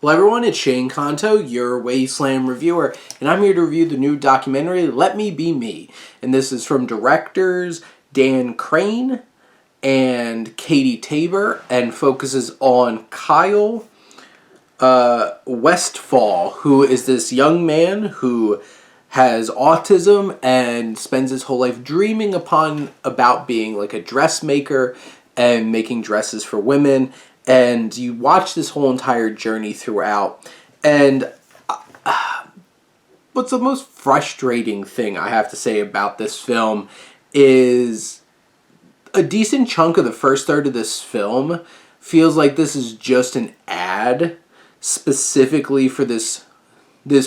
Hello everyone, it's Shane Kanto, your Wasteland reviewer, and I'm here to review the new documentary, Let Me Be Me. And this is from directors Dan Crane and Katie Tabor, and focuses on Kyle Westphal, who is this young man who has autism and spends his whole life dreaming about being like a dressmaker and making dresses for women. And you watch this whole entire journey throughout. And what's the most frustrating thing I have to say about this film is a decent chunk of the first third of this film feels like this is just an ad specifically for this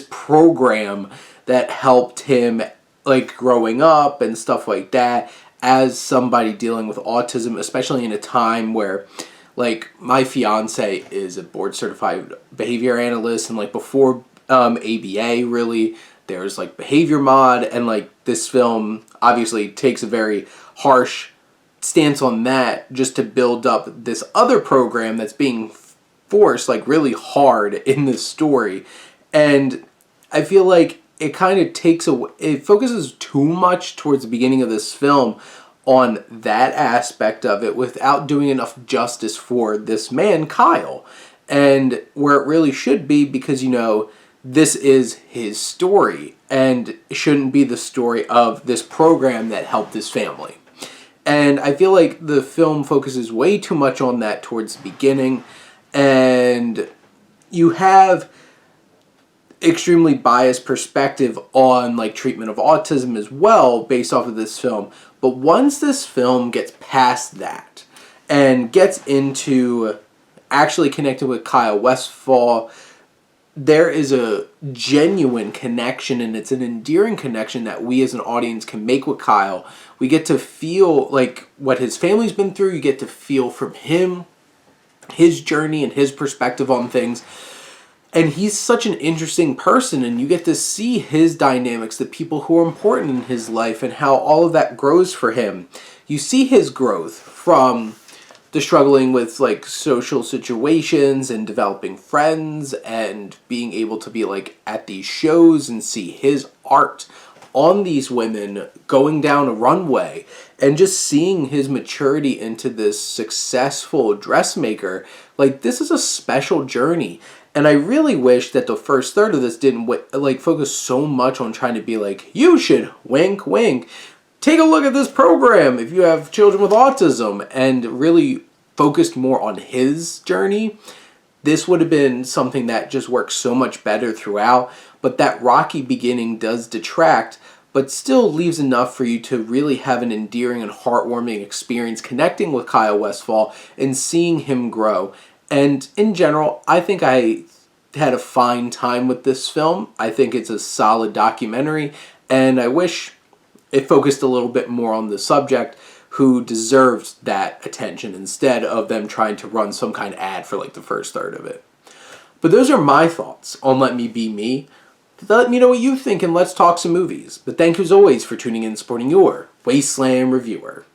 program that helped him like growing up and stuff like that as somebody dealing with autism, especially in a time where like my fiance is a board certified behavior analyst, and like before ABA really there's like behavior mod, and like this film obviously takes a very harsh stance on that just to build up this other program that's being forced like really hard in this story. And I feel like it kind of it focuses too much towards the beginning of this film on that aspect of it without doing enough justice for this man, Kyle. And where it really should be, because, you know, this is his story and it shouldn't be the story of this program that helped his family. And I feel like the film focuses way too much on that towards the beginning, and you have extremely biased perspective on like treatment of autism as well based off of this film. But once this film gets past that and gets into actually connecting with Kyle Westphal, there is a genuine connection, and it's an endearing connection that we as an audience can make with Kyle. We get to feel like what his family's been through. You get to feel from him, his journey and his perspective on things. And he's such an interesting person, and you get to see his dynamics, the people who are important in his life, and how all of that grows for him. You see his growth from the struggling with like social situations and developing friends and being able to be like at these shows and see his art on these women going down a runway, and just seeing his maturity into this successful dressmaker. Like, this is a special journey. And I really wish that the first third of this didn't like focus so much on trying to be like, you should wink wink take a look at this program if you have children with autism, and really focused more on his journey. This would have been something that just works so much better throughout. But that rocky beginning does detract, but still leaves enough for you to really have an endearing and heartwarming experience connecting with Kyle Westphal and seeing him grow. And in general, I think I had a fine time with this film. I think it's a solid documentary, and I wish it focused a little bit more on the subject who deserves that attention instead of them trying to run some kind of ad for like the first third of it. But those are my thoughts on Let Me Be Me. Let me know what you think, and let's talk some movies. But thank you as always for tuning in and supporting your Wasteland reviewer.